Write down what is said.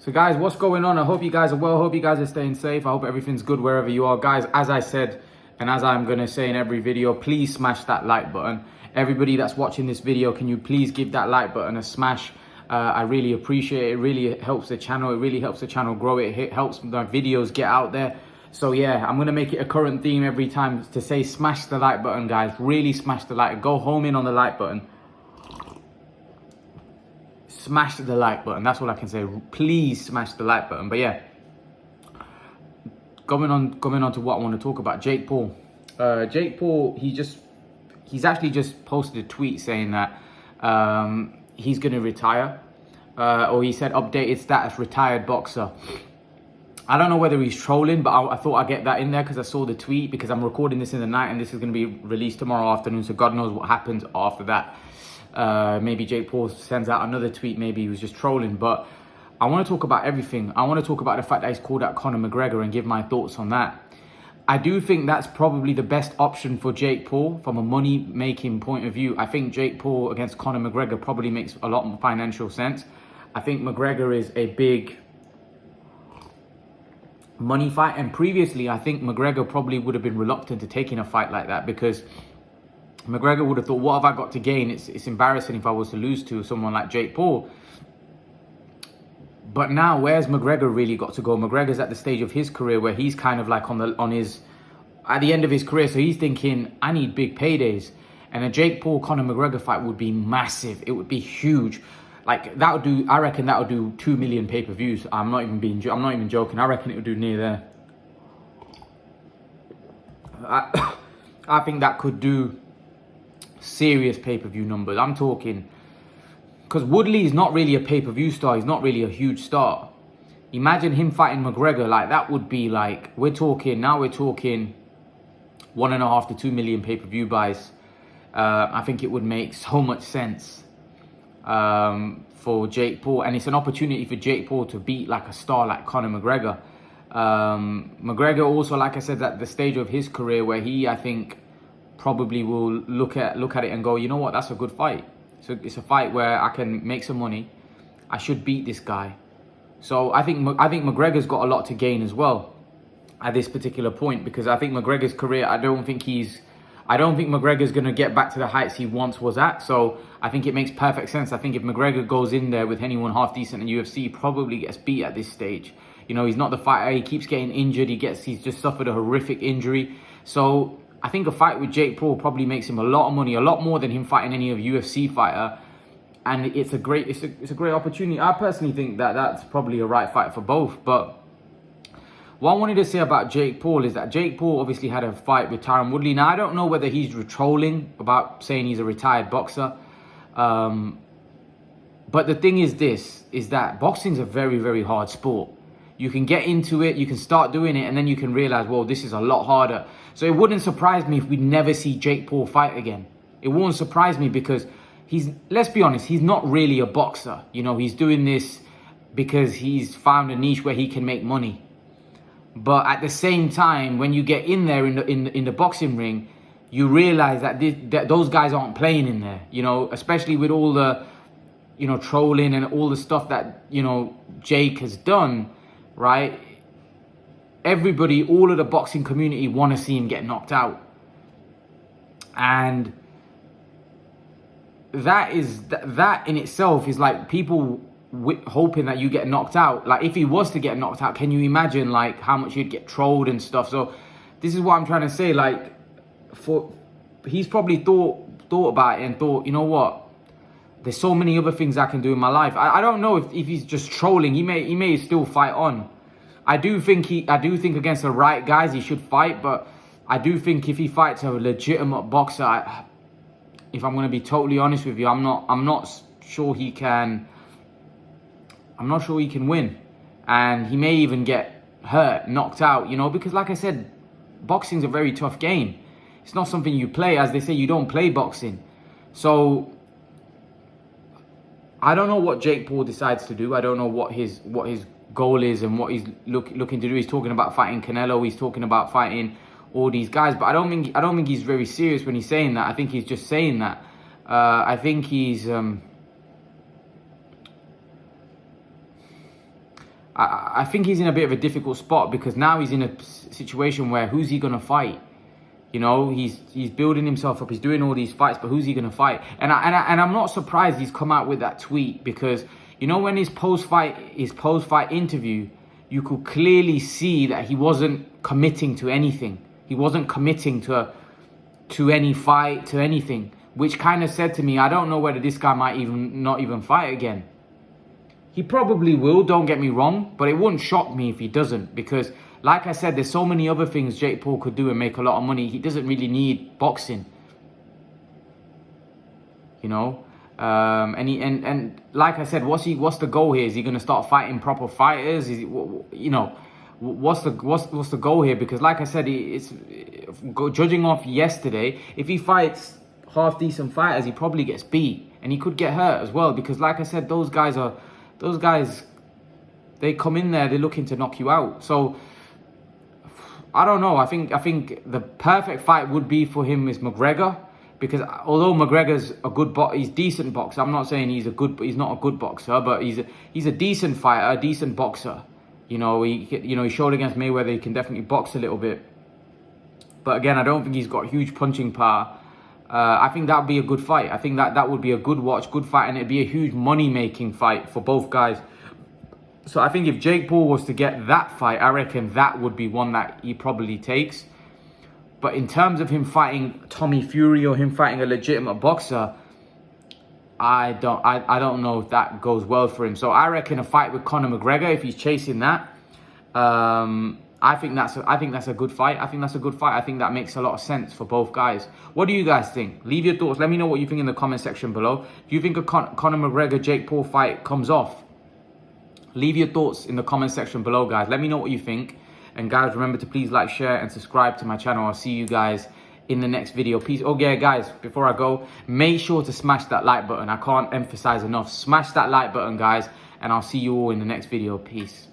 So guys, what's going on? I hope you guys are well. I hope you guys are staying safe. I hope everything's good wherever you are. Guys, as I said, and as I'm going to say in every video, please smash that like button. Everybody that's watching this video, can you please give that like button a smash? I really appreciate it. It really helps the channel. It really helps the channel grow. It helps my videos get out there. So yeah, I'm going to make it a current theme every time to say smash the like button, guys. Really smash the like. Go home in on the like button. Smash the like button. That's all I can say. Please smash the like button. But yeah, going on to what I want to talk about. Jake Paul. Jake Paul, he's actually just posted a tweet saying that he's going to retire. Or he said updated status, retired boxer. I don't know whether he's trolling, but I thought I'd get that in there because I saw the tweet, because I'm recording this in the night and this is going to be released tomorrow afternoon. So God knows what happens after that. Maybe Jake Paul sends out another tweet. Maybe he was just trolling. But I want to talk about everything. I want to talk about the fact that he's called out Conor McGregor and give my thoughts on that. I do think that's probably the best option for Jake Paul from a money-making point of view. I think Jake Paul against Conor McGregor probably makes a lot more financial sense. I think McGregor is a big money fight. And previously, I think McGregor probably would have been reluctant to taking a fight like that, because McGregor would have thought, what have I got to gain? It's embarrassing if I was to lose to someone like Jake Paul. But now, where's McGregor really got to go? McGregor's at the stage of his career where he's kind of like at the end of his career. So he's thinking, I need big paydays. And a Jake Paul Conor McGregor fight would be massive. It would be huge. Like that would do. I reckon that would do 2 million pay-per-views. I'm not even joking. I reckon it would do near there. I think that could do serious pay-per-view numbers. I'm talking, because Woodley is not really a pay-per-view star. He's not really a huge star. Imagine him fighting McGregor. Like that would be like, we're talking 1.5 to 2 million pay-per-view buys. I think it would make so much sense for Jake Paul, and it's an opportunity for Jake Paul to beat like a star like Conor McGregor. McGregor also, like I said, at the stage of his career where he, I think, probably will look at it and go, you know what, that's a good fight. So it's a fight where I can make some money. I should beat this guy. So I think McGregor's got a lot to gain as well at this particular point, because I think McGregor's career, I don't think McGregor's going to get back to the heights he once was at. So I think it makes perfect sense. I think if McGregor goes in there with anyone half decent in UFC, he probably gets beat at this stage. You know, he's not the fighter. He keeps getting injured. He's just suffered a horrific injury. So I think a fight with Jake Paul probably makes him a lot of money, a lot more than him fighting any of UFC fighter. And it's a great opportunity. I personally think that that's probably a right fight for both. But what I wanted to say about Jake Paul is that Jake Paul obviously had a fight with Tyron Woodley. Now, I don't know whether he's trolling about saying he's a retired boxer. But the thing is that boxing's a very, very hard sport. You can get into it, you can start doing it, and then you can realize, well, this is a lot harder. So it wouldn't surprise me if we never see Jake Paul fight again. It won't surprise me, because let's be honest, he's not really a boxer. You know, he's doing this because he's found a niche where he can make money. But at the same time, when you get in there in the boxing ring, you realize that those guys aren't playing in there. You know, especially with all the, you know, trolling and all the stuff that, you know, Jake has done, right? Everybody, all of the boxing community want to see him get knocked out. And that in itself is like people hoping that you get knocked out. Like if he was to get knocked out, can you imagine like how much he'd get trolled and stuff? So this is what I'm trying to say. Like he's probably thought about it and thought, you know what? There's so many other things I can do in my life. I don't know if he's just trolling. He may still fight on. I do think against the right guys he should fight, but I do think if he fights a legitimate boxer, if I'm going to be totally honest with you, I'm not sure he can. I'm not sure he can win, and he may even get hurt, knocked out. You know, because like I said, boxing's a very tough game. It's not something you play. As they say, you don't play boxing. So I don't know what Jake Paul decides to do. I don't know what his goal is and what he's looking to do. He's talking about fighting Canelo. He's talking about fighting all these guys, but I don't think he's very serious when he's saying that. I think he's just saying that. I think he's I think he's in a bit of a difficult spot because now he's in a situation where who's he gonna fight? You know, he's building himself up. He's doing all these fights, but who's he gonna fight? And I'm not surprised he's come out with that tweet because you know when his post fight interview, you could clearly see that he wasn't committing to anything. He wasn't committing to any fight, to anything, which kind of said to me, I don't know whether this guy might not even fight again. He probably will, don't get me wrong, but it wouldn't shock me if he doesn't because, like I said, there's so many other things Jake Paul could do and make a lot of money. He doesn't really need boxing, you know. And like I said, what's the goal here? Is he going to start fighting proper fighters? Is he, you know, what's the goal here? Because like I said, it's judging off yesterday, if he fights half decent fighters, he probably gets beat and he could get hurt as well. Because like I said, those guys, they come in there, they're looking to knock you out. So I don't know. I think the perfect fight would be for him is McGregor, because although McGregor's he's decent boxer. I'm not saying he's not a good boxer, but he's a decent fighter, a decent boxer. You know, he showed against Mayweather he can definitely box a little bit. But again, I don't think he's got huge punching power. I think that would be a good fight. I think that would be a good watch, good fight, and it'd be a huge money-making fight for both guys. So I think if Jake Paul was to get that fight, I reckon that would be one that he probably takes. But in terms of him fighting Tommy Fury or him fighting a legitimate boxer, I don't know if that goes well for him. So I reckon a fight with Conor McGregor, if he's chasing that, I think that's a good fight. I think that's a good fight. I think that makes a lot of sense for both guys. What do you guys think? Leave your thoughts. Let me know what you think in the comment section below. Do you think a Conor McGregor Jake Paul fight comes off? Leave your thoughts in the comment section below, guys. Let me know what you think. And guys, remember to please like, share, and subscribe to my channel. I'll see you guys in the next video. Peace. Oh yeah, guys, before I go, make sure to smash that like button. I can't emphasize enough. Smash that like button, guys. And I'll see you all in the next video. Peace.